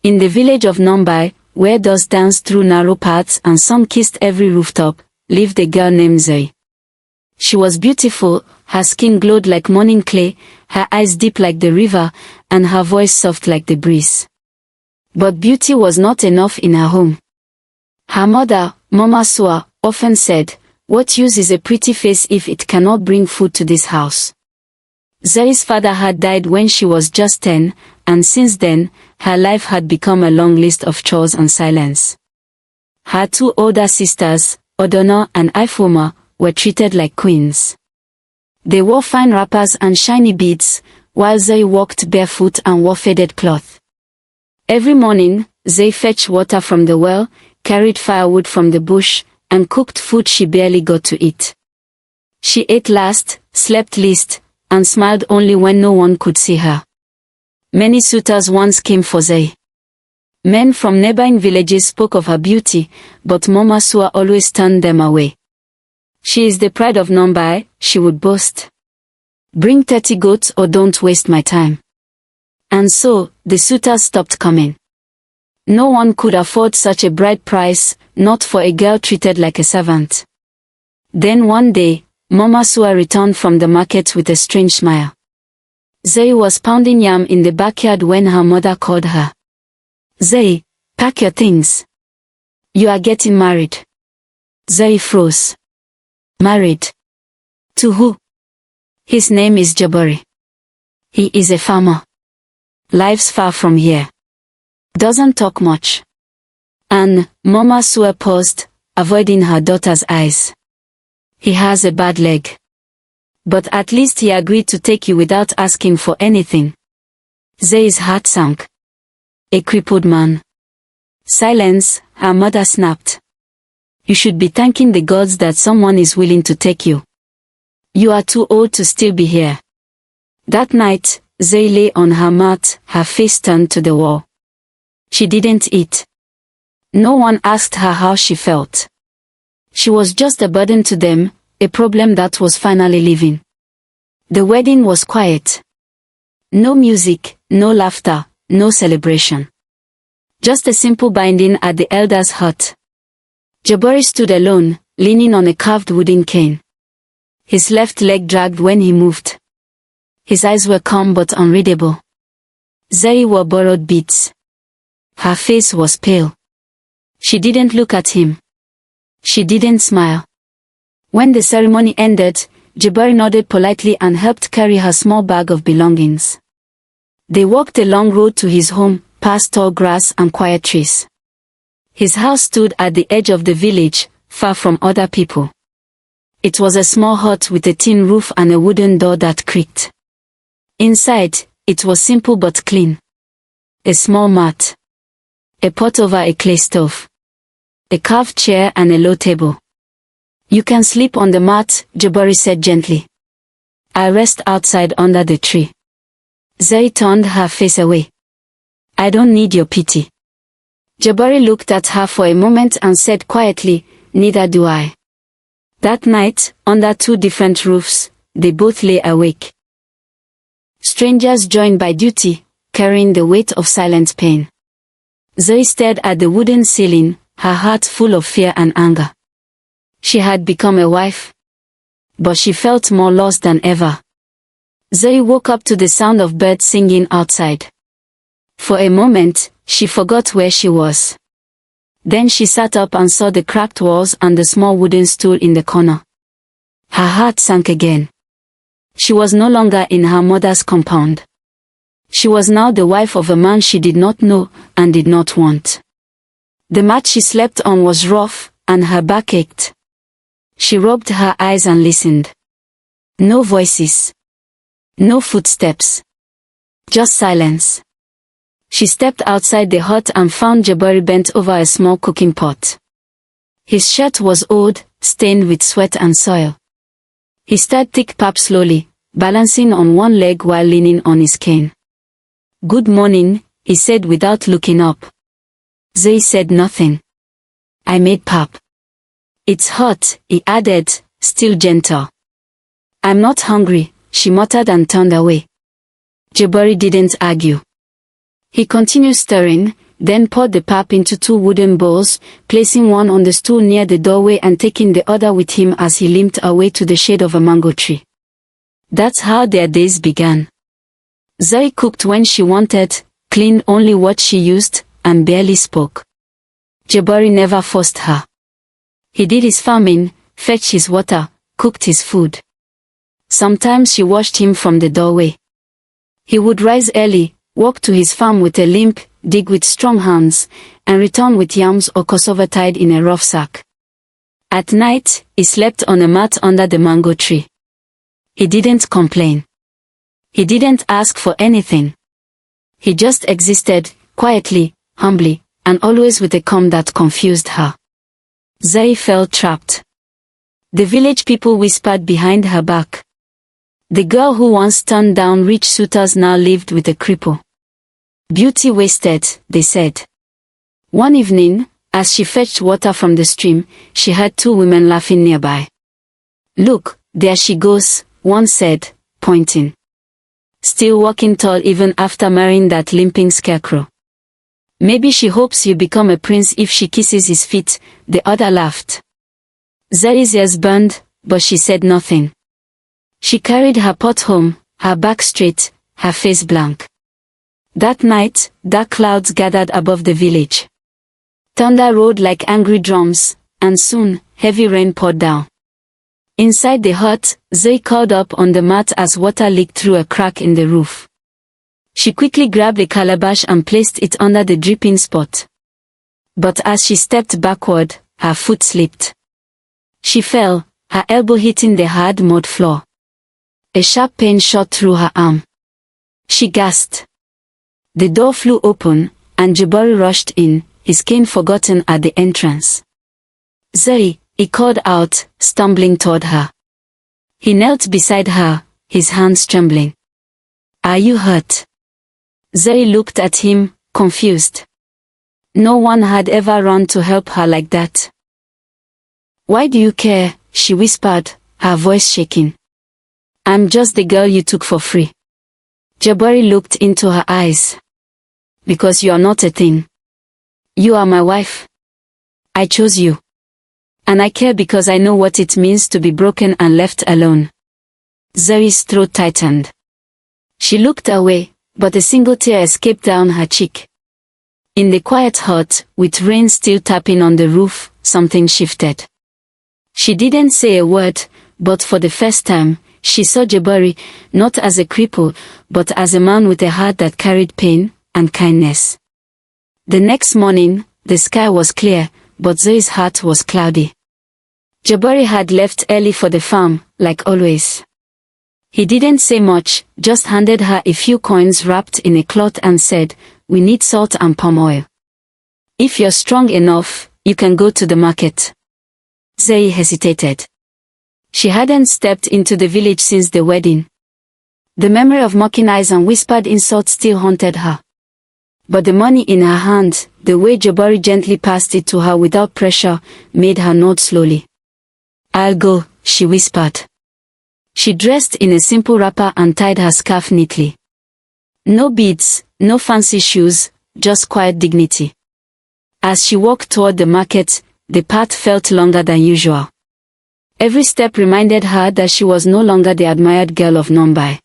In the village of Nombai, where doves danced through narrow paths and sun kissed every rooftop, lived a girl named Zoe. She was beautiful, her skin glowed like morning clay, her eyes deep like the river, and her voice soft like the breeze. But beauty was not enough in her home. Her mother, Mama Sua, often said, "What use is a pretty face if it cannot bring food to this house?" Zoe's father had died when she was just 10, and since then, her life had become a long list of chores and silence. Her two older sisters, Odona and Ifoma, were treated like queens. They wore fine wrappers and shiny beads, while Zoe walked barefoot and wore faded cloth. Every morning, Zoe fetched water from the well, carried firewood from the bush, and cooked food she barely got to eat. She ate last, slept least, and smiled only when no one could see her. Many suitors once came for Zoe. Men from neighboring villages spoke of her beauty, but Mama Sua always turned them away. "She is the pride of Nombai," she would boast. "Bring 30 goats or don't waste my time." And so, the suitors stopped coming. No one could afford such a bride price, not for a girl treated like a servant. Then one day, Mama Sua returned from the market with a strange smile. Zoe was pounding yam in the backyard when her mother called her. "Zoe, pack your things. You are getting married." Zoe froze. "Married? To who?" "His name is Jabari. He is a farmer. Lives far from here. Doesn't talk much." And Mama Sua paused, avoiding her daughter's eyes. "He has a bad leg. But at least he agreed to take you without asking for anything." Zoe's heart sank. "A crippled man." "Silence," her mother snapped. "You should be thanking the gods that someone is willing to take you. You are too old to still be here." That night, Zoe lay on her mat, her face turned to the wall. She didn't eat. No one asked her how she felt. She was just a burden to them, a problem that was finally leaving. The wedding was quiet. No music, no laughter, no celebration. Just a simple binding at the elder's hut. Jabari stood alone, leaning on a carved wooden cane. His left leg dragged when he moved. His eyes were calm but unreadable. Zoe wore borrowed beads. Her face was pale. She didn't look at him. She didn't smile. When the ceremony ended, Jabari nodded politely and helped carry her small bag of belongings. They walked a long road to his home, past tall grass and quiet trees. His house stood at the edge of the village, far from other people. It was a small hut with a tin roof and a wooden door that creaked. Inside, it was simple but clean. A small mat. A pot over a clay stove. A carved chair and a low table. "You can sleep on the mat," Jabari said gently. "I'll rest outside under the tree." Zoe turned her face away. "I don't need your pity." Jabari looked at her for a moment and said quietly, "Neither do I." That night, under two different roofs, they both lay awake. Strangers joined by duty, carrying the weight of silent pain. Zoe stared at the wooden ceiling, her heart full of fear and anger. She had become a wife, but she felt more lost than ever. Zoe woke up to the sound of birds singing outside. For a moment, she forgot where she was. Then she sat up and saw the cracked walls and the small wooden stool in the corner. Her heart sank again. She was no longer in her mother's compound. She was now the wife of a man she did not know and did not want. The mat she slept on was rough, and her back ached. She rubbed her eyes and listened. No voices. No footsteps. Just silence. She stepped outside the hut and found Jabari bent over a small cooking pot. His shirt was old, stained with sweat and soil. He stirred thick pap slowly, balancing on one leg while leaning on his cane. "Good morning," he said without looking up. Zoe said nothing. "I made pap. It's hot," he added, still gentle. "I'm not hungry," she muttered and turned away. Jabari didn't argue. He continued stirring, then poured the pap into 2 wooden bowls, placing one on the stool near the doorway and taking the other with him as he limped away to the shade of a mango tree. That's how their days began. Zoe cooked when she wanted, cleaned only what she used, and barely spoke. Jabari never forced her. He did his farming, fetched his water, cooked his food. Sometimes she watched him from the doorway. He would rise early, walk to his farm with a limp, dig with strong hands, and return with yams or cassava tied in a rough sack. At night, he slept on a mat under the mango tree. He didn't complain. He didn't ask for anything. He just existed, quietly, humbly, and always with a calm that confused her. Zoe felt trapped. The village people whispered behind her back. The girl who once turned down rich suitors now lived with a cripple. Beauty wasted, they said. One evening, as she fetched water from the stream, she heard 2 women laughing nearby. "Look, there she goes," one said, pointing. "Still walking tall even after marrying that limping scarecrow. Maybe she hopes you become a prince if she kisses his feet," the other laughed. Zoe's ears burned, but she said nothing. She carried her pot home, her back straight, her face blank. That night, dark clouds gathered above the village. Thunder roared like angry drums, and soon, heavy rain poured down. Inside the hut, Zoe curled up on the mat as water leaked through a crack in the roof. She quickly grabbed a calabash and placed it under the dripping spot. But as she stepped backward, her foot slipped. She fell, her elbow hitting the hard mud floor. A sharp pain shot through her arm. She gasped. The door flew open, and Jabari rushed in, his cane forgotten at the entrance. "Zoe," he called out, stumbling toward her. He knelt beside her, his hands trembling. "Are you hurt?" Zoe looked at him, confused. No one had ever run to help her like that. "Why do you care?" she whispered, her voice shaking. "I'm just the girl you took for free." Jabari looked into her eyes. "Because you are not a thing. You are my wife. I chose you. And I care because I know what it means to be broken and left alone." Zoe's throat tightened. She looked away, but a single tear escaped down her cheek. In the quiet hut, with rain still tapping on the roof, something shifted. She didn't say a word, but for the first time, she saw Jabari, not as a cripple, but as a man with a heart that carried pain and kindness. The next morning, the sky was clear, but Zoe's heart was cloudy. Jabari had left early for the farm, like always. He didn't say much, just handed her a few coins wrapped in a cloth and said, "We need salt and palm oil. If you're strong enough, you can go to the market." Zoe hesitated. She hadn't stepped into the village since the wedding. The memory of mocking eyes and whispered insults still haunted her. But the money in her hand, the way Jabari gently passed it to her without pressure, made her nod slowly. "I'll go," she whispered. She dressed in a simple wrapper and tied her scarf neatly. No beads, no fancy shoes, just quiet dignity. As she walked toward the market, the path felt longer than usual. Every step reminded her that she was no longer the admired girl of Mumbai.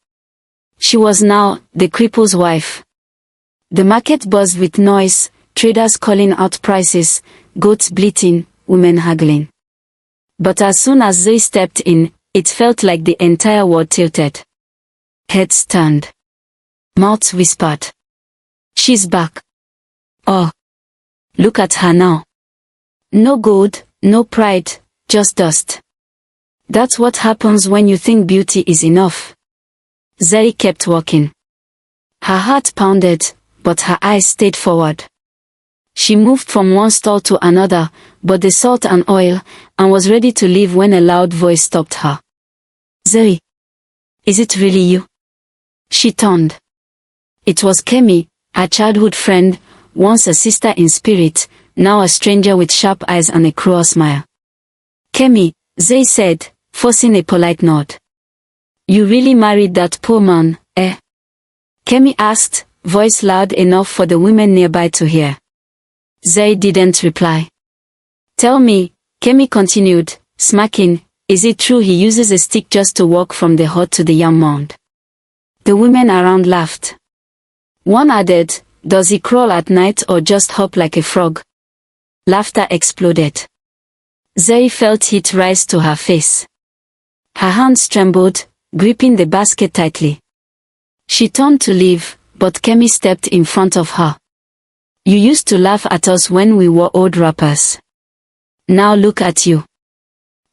She was now the cripple's wife. The market buzzed with noise, traders calling out prices, goats bleating, women haggling. But as soon as Zoe stepped in, it felt like the entire world tilted. Heads turned. Mouths whispered. "She's back. Oh, look at her now. No gold, no pride, just dust. That's what happens when you think beauty is enough." Zoe kept walking. Her heart pounded, but her eyes stayed forward. She moved from one stall to another, bought the salt and oil, and was ready to leave when a loud voice stopped her. "Zoe, is it really you?" She turned. It was Kemi, her childhood friend, once a sister in spirit, now a stranger with sharp eyes and a cruel smile. "Kemi," Zoe said, forcing a polite nod. "You really married that poor man, eh?" Kemi asked, voice loud enough for the women nearby to hear. Zay didn't reply. Tell me, Kemi continued, smacking, is it true he uses a stick just to walk from the hut to the yam mound? The women around laughed. One added, does he crawl at night or just hop like a frog? Laughter exploded. Zay felt heat rise to her face. Her hands trembled, gripping the basket tightly. She turned to leave, but Kemi stepped in front of her. You used to laugh at us when we were old rappers. Now look at you.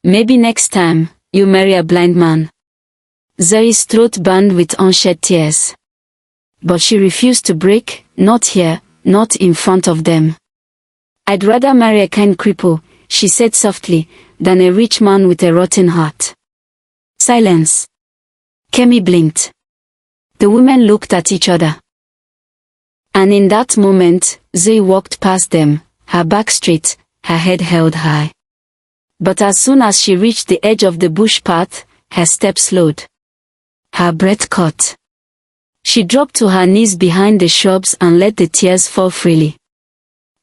Maybe next time, you marry a blind man. Zay's throat burned with unshed tears. But she refused to break, not here, not in front of them. I'd rather marry a kind cripple, she said softly, than a rich man with a rotten heart. Silence. Kemi blinked. The women looked at each other. And in that moment, Zay walked past them, her back straight, her head held high. But as soon as she reached the edge of the bush path, her step slowed. Her breath caught. She dropped to her knees behind the shrubs and let the tears fall freely.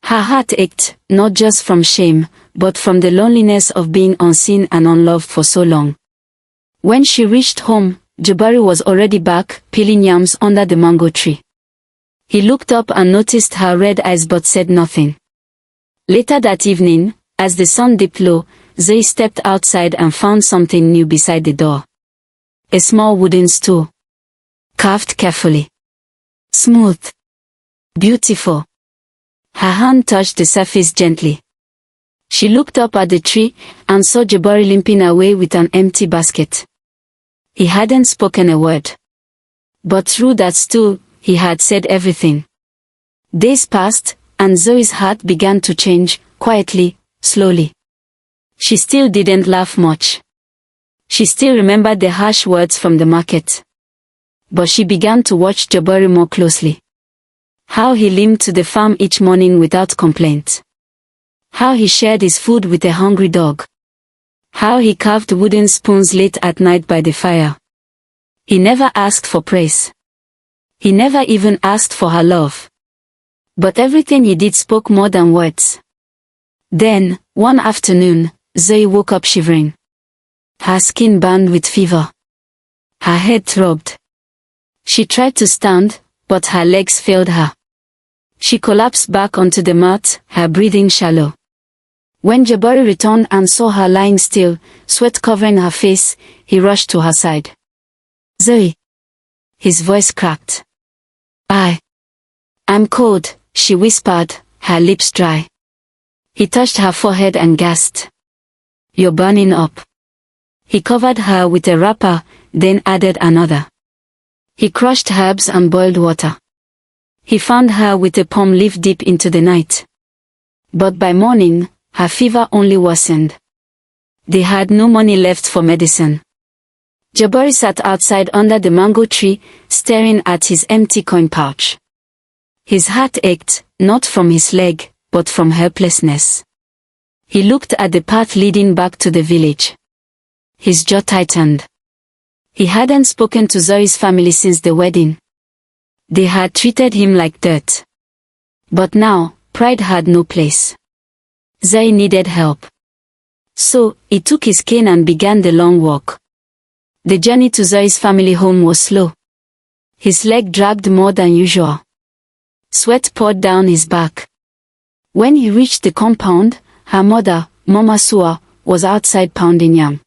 Her heart ached, not just from shame, but from the loneliness of being unseen and unloved for so long. When she reached home, Jabari was already back, peeling yams under the mango tree. He looked up and noticed her red eyes but said nothing. Later that evening, as the sun dipped low, Zay stepped outside and found something new beside the door. A small wooden stool. Carved carefully. Smooth. Beautiful. Her hand touched the surface gently. She looked up at the tree and saw Jabari limping away with an empty basket. He hadn't spoken a word. But through that stool, he had said everything. Days passed, and Zoe's heart began to change, quietly, slowly. She still didn't laugh much. She still remembered the harsh words from the market. But she began to watch Jabari more closely. How he limped to the farm each morning without complaint. How he shared his food with a hungry dog. How he carved wooden spoons late at night by the fire. He never asked for praise. He never even asked for her love. But everything he did spoke more than words. Then, one afternoon, Zoe woke up shivering. Her skin burned with fever. Her head throbbed. She tried to stand, but her legs failed her. She collapsed back onto the mat, her breathing shallow. When Jabari returned and saw her lying still, sweat covering her face, he rushed to her side. Zoe. His voice cracked. I'm cold, she whispered, her lips dry. He touched her forehead and gasped. You're burning up. He covered her with a wrapper, then added another. He crushed herbs and boiled water. He found her with a palm leaf deep into the night. But by morning, her fever only worsened. They had no money left for medicine. Jabari sat outside under the mango tree, staring at his empty coin pouch. His heart ached, not from his leg, but from helplessness. He looked at the path leading back to the village. His jaw tightened. He hadn't spoken to Zoe's family since the wedding. They had treated him like dirt. But now, pride had no place. Zoe needed help. So, he took his cane and began the long walk. The journey to Zoe's family home was slow. His leg dragged more than usual. Sweat poured down his back. When he reached the compound, her mother, Mama Sua, was outside pounding yam.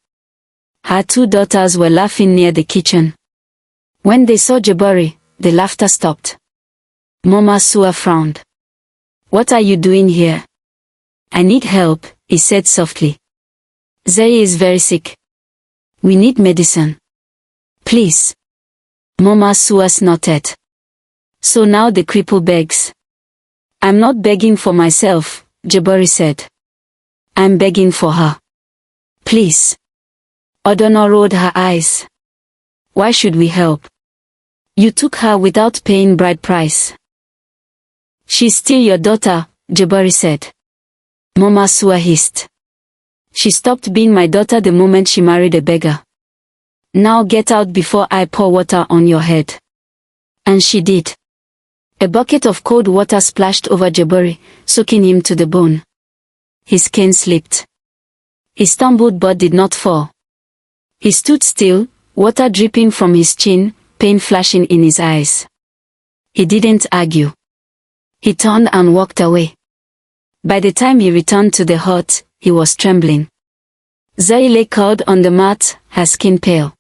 Her two daughters were laughing near the kitchen. When they saw Jabari, the laughter stopped. Mama Sua frowned. What are you doing here? I need help, he said softly. Zoe is very sick. We need medicine. Please. Mama Sua snorted. So now the cripple begs. I'm not begging for myself, Jabari said. I'm begging for her. Please. Odona rolled her eyes. Why should we help? You took her without paying bride price. She's still your daughter, Jabari said. Mama Sua hissed. She stopped being my daughter the moment she married a beggar. Now get out before I pour water on your head. And she did. A bucket of cold water splashed over Jabari, soaking him to the bone. His cane slipped. He stumbled but did not fall. He stood still, water dripping from his chin, pain flashing in his eyes. He didn't argue. He turned and walked away. By the time he returned to the hut, he was trembling. Zoe lay curled on the mat, her skin pale.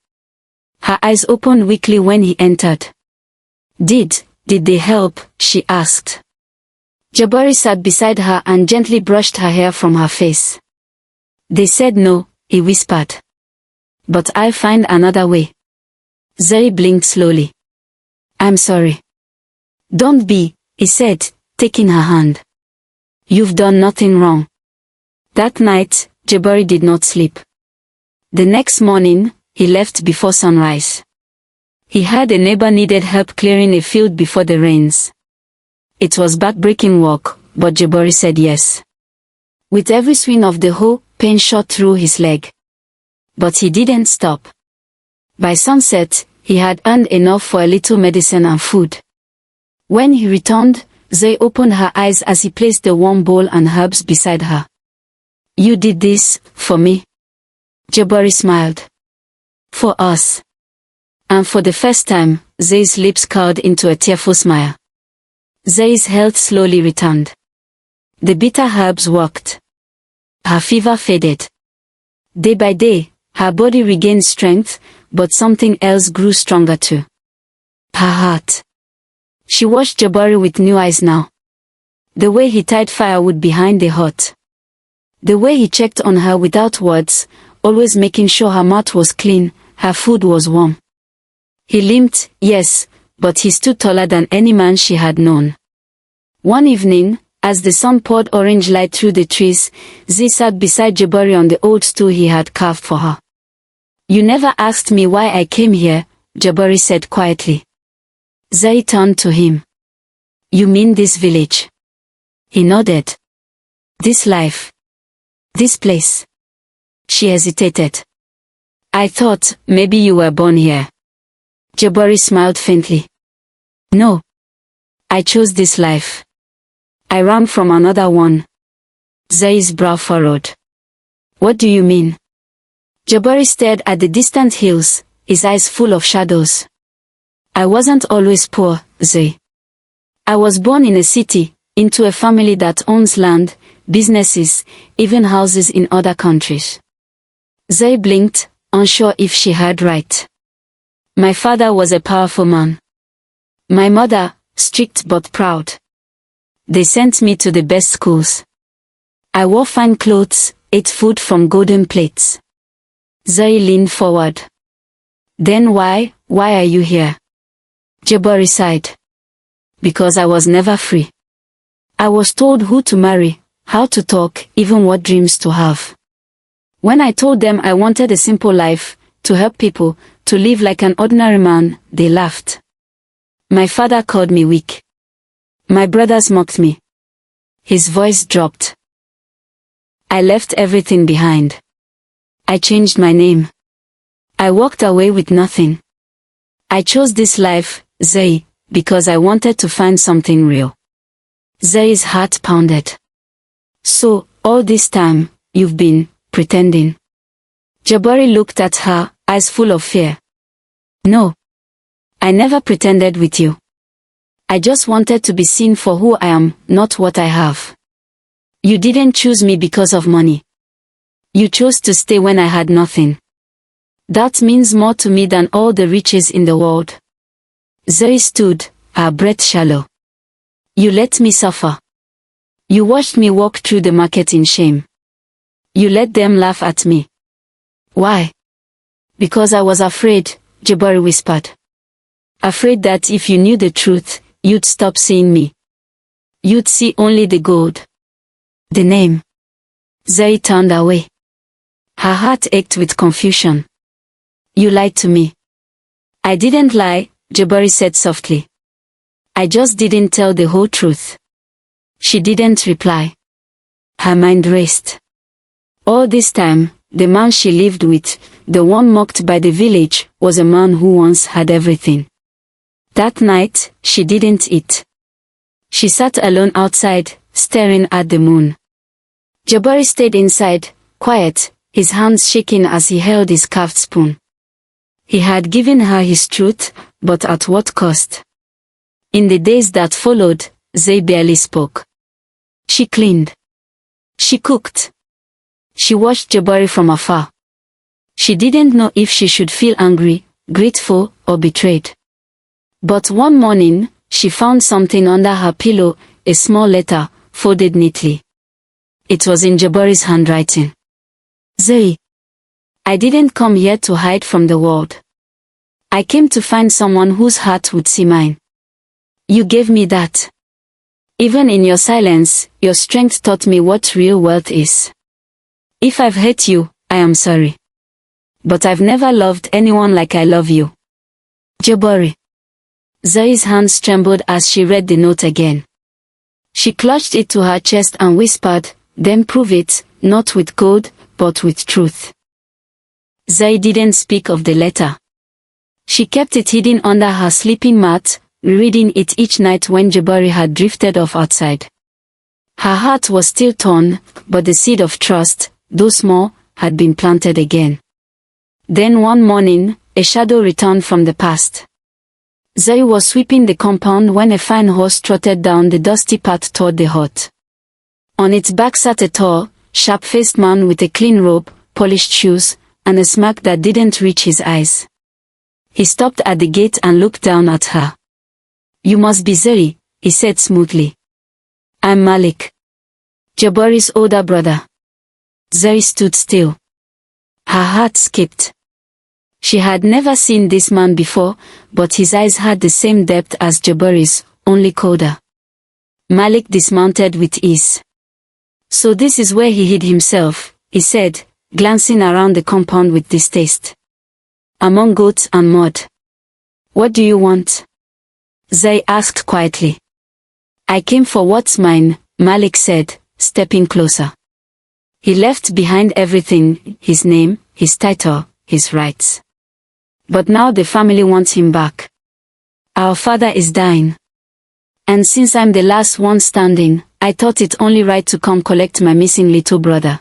Her eyes opened weakly when he entered. Did they help? She asked. Jabari sat beside her and gently brushed her hair from her face. They said no, he whispered. But I'll find another way. Zoe blinked slowly. I'm sorry. Don't be, he said, taking her hand. You've done nothing wrong. That night, Jabari did not sleep. The next morning, he left before sunrise. He heard a neighbor needed help clearing a field before the rains. It was backbreaking work, but Jabari said yes. With every swing of the hoe, pain shot through his leg. But he didn't stop. By sunset, he had earned enough for a little medicine and food. When he returned, Zoe opened her eyes as he placed the warm bowl and herbs beside her. You did this, for me? Jabari smiled. For us. And for the first time, Zoe's lips curled into a tearful smile. Zoe's health slowly returned. The bitter herbs worked. Her fever faded. Day by day, her body regained strength, but something else grew stronger too. Her heart. She watched Jabari with new eyes now. The way he tied firewood behind the hut. The way he checked on her without words, always making sure her mouth was clean, her food was warm. He limped, yes, but he stood taller than any man she had known. One evening, as the sun poured orange light through the trees, Z sat beside Jabari on the old stool he had carved for her. You never asked me why I came here, Jabari said quietly. Zai turned to him. You mean this village? He nodded. This life. This place. She hesitated. I thought, maybe you were born here. Jabari smiled faintly. No. I chose this life. I ran from another one. Zai's brow furrowed. What do you mean? Jabari stared at the distant hills, his eyes full of shadows. I wasn't always poor, Zai. I was born in a city, into a family that owns land, businesses, even houses in other countries. Zai blinked, unsure if she heard right. My father was a powerful man. My mother, strict but proud. They sent me to the best schools. I wore fine clothes, ate food from golden plates. Zai leaned forward. Then why are you here? Jabari sighed. Because I was never free. I was told who to marry, how to talk, even what dreams to have. When I told them I wanted a simple life, to help people, to live like an ordinary man, they laughed. My father called me weak. My brothers mocked me. His voice dropped. I left everything behind. I changed my name. I walked away with nothing. I chose this life, Zai, because I wanted to find something real. Zai's heart pounded. So, all this time, you've been pretending? Jabari looked at her, eyes full of fear. No. I never pretended with you. I just wanted to be seen for who I am, not what I have. You didn't choose me because of money. You chose to stay when I had nothing. That means more to me than all the riches in the world. Zoe stood, her breath shallow. You let me suffer. You watched me walk through the market in shame. You let them laugh at me. Why? Because I was afraid, Jabari whispered. Afraid that if you knew the truth, you'd stop seeing me. You'd see only the gold. The name. Zoe turned away. Her heart ached with confusion. You lied to me. I didn't lie, Jabari said softly. I just didn't tell the whole truth. She didn't reply. Her mind raced. All this time, the man she lived with, the one mocked by the village, was a man who once had everything. That night, she didn't eat. She sat alone outside, staring at the moon. Jabari stayed inside, quiet, his hands shaking as he held his carved spoon. He had given her his truth, but at what cost? In the days that followed, Zay barely spoke. She cleaned. She cooked. She watched Jabari from afar. She didn't know if she should feel angry, grateful, or betrayed. But one morning, she found something under her pillow, a small letter, folded neatly. It was in Jabari's handwriting. Zay. I didn't come here to hide from the world. I came to find someone whose heart would see mine. You gave me that. Even in your silence, your strength taught me what real wealth is. If I've hurt you, I am sorry. But I've never loved anyone like I love you. Jabari. Zay's hands trembled as she read the note again. She clutched it to her chest and whispered, "Then prove it, not with gold, but with truth." Zay didn't speak of the letter. She kept it hidden under her sleeping mat, reading it each night when Jabari had drifted off outside. Her heart was still torn, but the seed of trust, though small, had been planted again. Then one morning, a shadow returned from the past. Zay was sweeping the compound when a fine horse trotted down the dusty path toward the hut. On its back sat a tall, sharp-faced man with a clean robe, polished shoes, and a smirk that didn't reach his eyes. He stopped at the gate and looked down at her. "You must be Zay," he said smoothly. "I'm Malik, Jabari's older brother." Zay stood still. Her heart skipped. She had never seen this man before, but his eyes had the same depth as Jabari's, only colder. Malik dismounted with ease. "So this is where he hid himself," he said, glancing around the compound with distaste. "Among goats and mud. What do you want?" Zay asked quietly. "I came for what's mine," Malik said, stepping closer. He left behind everything, his name, his title, his rights. But now the family wants him back. Our father is dying. And since I'm the last one standing, I thought it only right to come collect my missing little brother.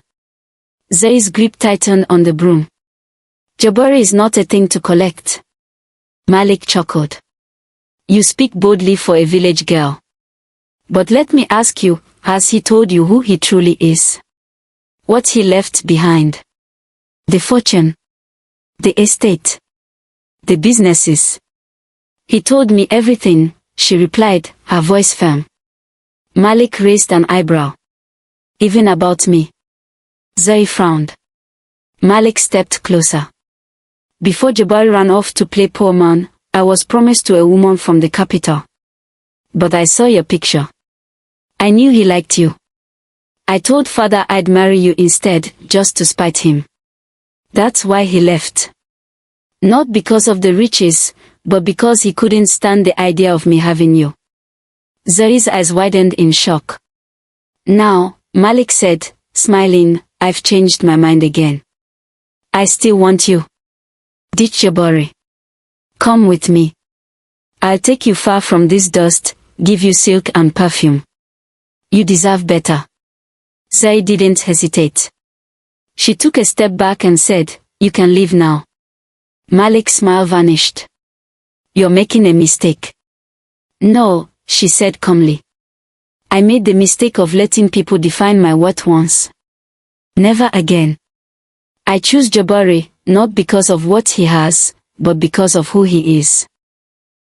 Zay's grip tightened on the broom. "Jabari is not a thing to collect." Malik chuckled. "You speak boldly for a village girl. But let me ask you, has he told you who he truly is? What he left behind? The fortune? The estate? The businesses?" "He told me everything," she replied, her voice firm. Malik raised an eyebrow. "Even about me?" Zay frowned. Malik stepped closer. "Before Jabari ran off to play poor man, I was promised to a woman from the capital. But I saw your picture. I knew he liked you. I told father I'd marry you instead, just to spite him. That's why he left. Not because of the riches, but because he couldn't stand the idea of me having you." Zay's eyes widened in shock. "Now," Malik said, smiling, "I've changed my mind again. I still want you. Ditch Jabari. Come with me. I'll take you far from this dust, give you silk and perfume. You deserve better." Zay didn't hesitate. She took a step back and said, "You can leave now." Malik's smile vanished. "You're making a mistake." "No," she said calmly. "I made the mistake of letting people define my worth once. Never again. I choose Jabari, not because of what he has, but because of who he is.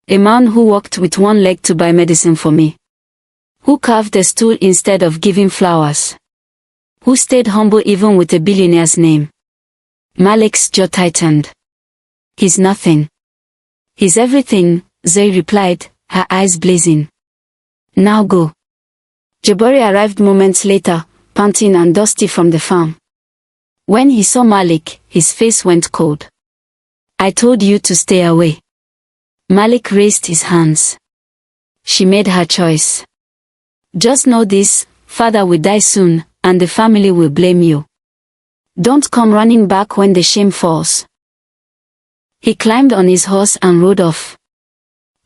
A man who walked with one leg to buy medicine for me. Who carved a stool instead of giving flowers. Who stayed humble even with a billionaire's name." Malik's jaw tightened. "He's nothing." "He's everything," Zay replied, her eyes blazing. "Now go." Jabari arrived moments later, panting and dusty from the farm. When he saw Malik, his face went cold. "I told you to stay away." Malik raised his hands. She made her choice. "Just know this, father will die soon, and the family will blame you. Don't come running back when the shame falls." He climbed on his horse and rode off.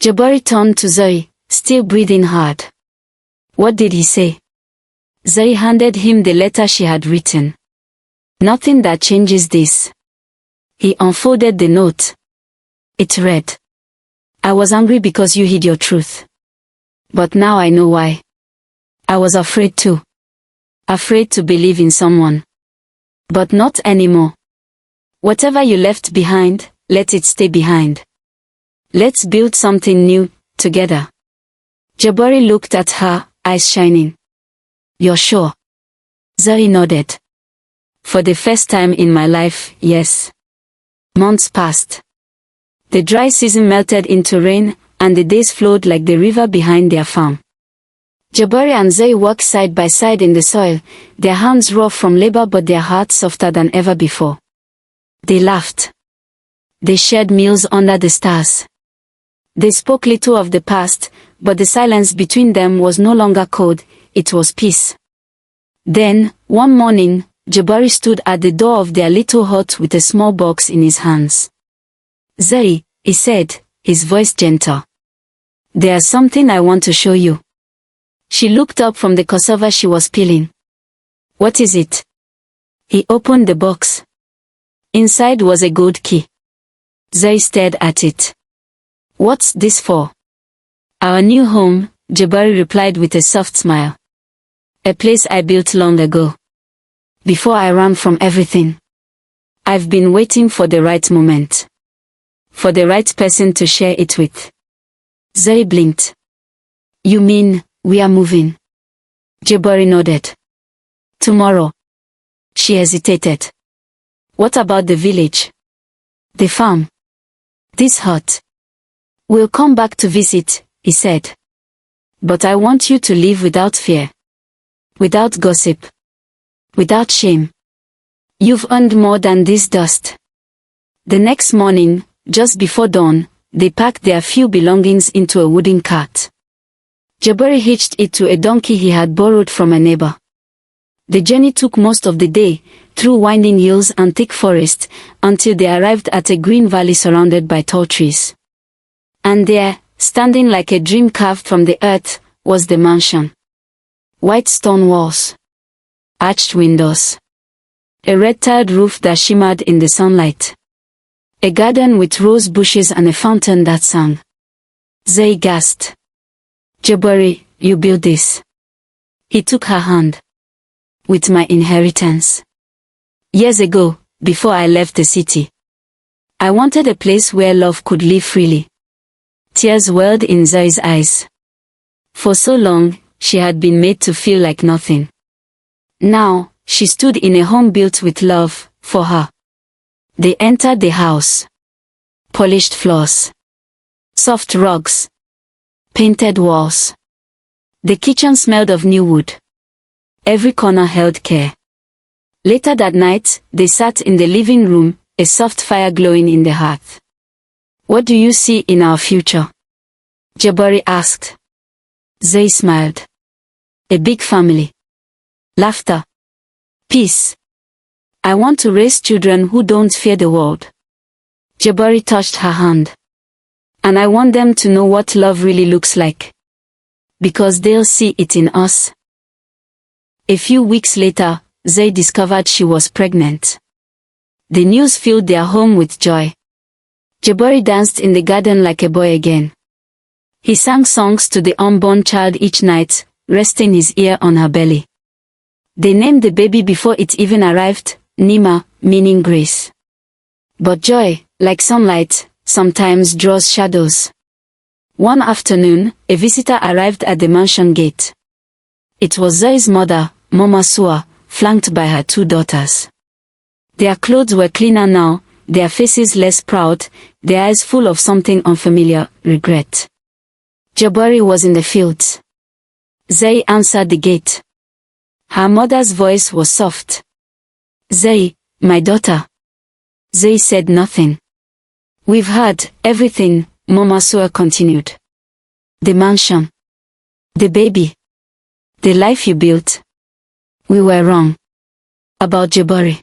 Jabari turned to Zay, still breathing hard. What did he say? Zoe handed him the letter she had written. Nothing that changes this. He unfolded the note. It read, I was angry because you hid your truth. But now I know why. I was afraid too. Afraid to believe in someone. But not anymore. Whatever you left behind, let it stay behind. Let's build something new, together. Jabari looked at her, eyes shining. You're sure? Zoe nodded. For the first time in my life, yes. Months passed. The dry season melted into rain, and the days flowed like the river behind their farm. Jabari and Zoe walked side by side in the soil, their hands raw from labor but their hearts softer than ever before. They laughed. They shared meals under the stars. They spoke little of the past, but the silence between them was no longer cold, it was peace. Then, one morning, Jabari stood at the door of their little hut with a small box in his hands. Zoe, he said, his voice gentle. There's something I want to show you. She looked up from the cassava she was peeling. What is it? He opened the box. Inside was a gold key. Zoe stared at it. What's this for? Our new home, Jabari replied with a soft smile. A place I built long ago. Before I ran from everything. I've been waiting for the right moment. For the right person to share it with. Zoe blinked. You mean, we are moving? Jabari nodded. Tomorrow. She hesitated. What about the village? The farm? This hut? We'll come back to visit, he said. But I want you to live without fear. Without gossip. Without shame. You've earned more than this dust. The next morning, just before dawn, they packed their few belongings into a wooden cart. Jabari hitched it to a donkey he had borrowed from a neighbor. The journey took most of the day, through winding hills and thick forest, until they arrived at a green valley surrounded by tall trees. And there, standing like a dream carved from the earth, was the mansion. White stone walls. Arched windows. A red-tiled roof that shimmered in the sunlight. A garden with rose bushes and a fountain that sang. Zoe gasped. Jabari, you built this. He took her hand. With my inheritance. Years ago, before I left the city. I wanted a place where love could live freely. Tears welled in Zoe's eyes. For so long, she had been made to feel like nothing. Now, she stood in a home built with love, for her. They entered the house. Polished floors. Soft rugs. Painted walls. The kitchen smelled of new wood. Every corner held care. Later that night, they sat in the living room, a soft fire glowing in the hearth. What do you see in our future? Jabari asked. Zoe smiled. A big family. Laughter. Peace. I want to raise children who don't fear the world. Jabari touched her hand. And I want them to know what love really looks like. Because they'll see it in us. A few weeks later, Zoe discovered she was pregnant. The news filled their home with joy. Jabari danced in the garden like a boy again. He sang songs to the unborn child each night, resting his ear on her belly. They named the baby before it even arrived, Nima, meaning grace. But joy, like sunlight, sometimes draws shadows. One afternoon, a visitor arrived at the mansion gate. It was Zoe's mother, Mama Sua, flanked by her two daughters. Their clothes were cleaner now, their faces less proud, their eyes full of something unfamiliar, regret. Jabari was in the fields. Zoe answered the gate. Her mother's voice was soft. Zoe, my daughter. Zoe said nothing. We've heard everything, Mama Sua continued. The mansion. The baby. The life you built. We were wrong. About Jabari.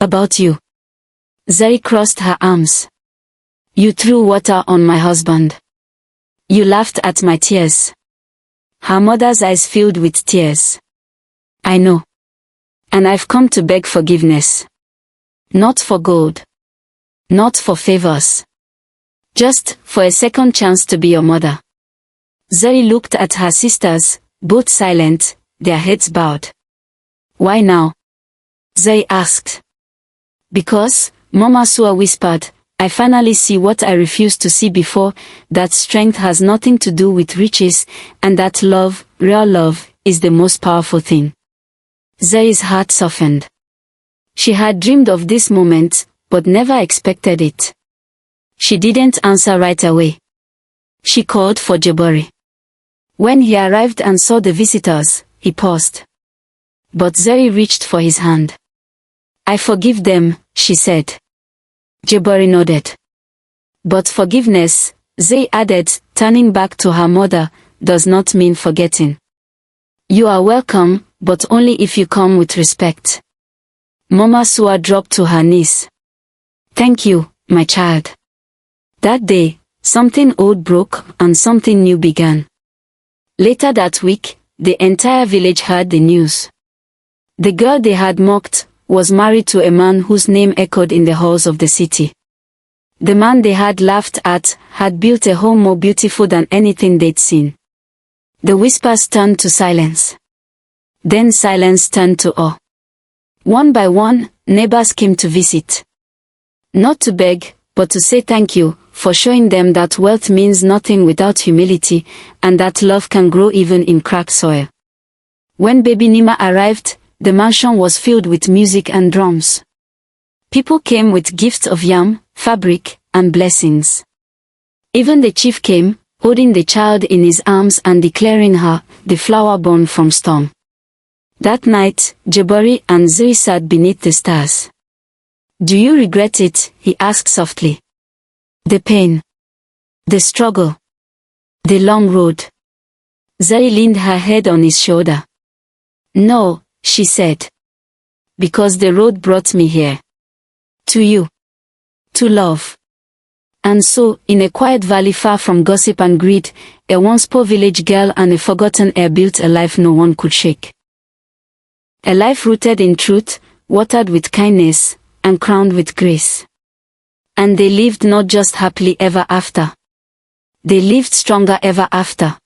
About you. Zoe crossed her arms. You threw water on my husband. You laughed at my tears. Her mother's eyes filled with tears. I know. And I've come to beg forgiveness. Not for gold. Not for favors. Just for a second chance to be your mother. Zoe looked at her sisters, both silent, their heads bowed. Why now? Zoe asked. Because, Mama Sua whispered, I finally see what I refused to see before, that strength has nothing to do with riches, and that love, real love, is the most powerful thing. Zoe's heart softened. She had dreamed of this moment, but never expected it. She didn't answer right away. She called for Jabari. When he arrived and saw the visitors, he paused. But Zoe reached for his hand. I forgive them, she said. Jabari nodded. But forgiveness, Zoe added, turning back to her mother, does not mean forgetting. You are welcome, but only if you come with respect. Mama Sua dropped to her knees. Thank you, my child. That day, something old broke and something new began. Later that week, the entire village heard the news. The girl they had mocked was married to a man whose name echoed in the halls of the city. The man they had laughed at had built a home more beautiful than anything they'd seen. The whispers turned to silence. Then silence turned to awe. One by one, neighbors came to visit. Not to beg, but to say thank you, for showing them that wealth means nothing without humility, and that love can grow even in cracked soil. When baby Nima arrived, the mansion was filled with music and drums. People came with gifts of yam, fabric, and blessings. Even the chief came, holding the child in his arms and declaring her, the flower born from storm. That night, Jabari and Zoe sat beneath the stars. Do you regret it? He asked softly. The pain. The struggle. The long road. Zoe leaned her head on his shoulder. No, she said. Because the road brought me here. To you. To love. And so, in a quiet valley far from gossip and greed, a once poor village girl and a forgotten heir built a life no one could shake. A life rooted in truth, watered with kindness, and crowned with grace. And they lived not just happily ever after. They lived stronger ever after.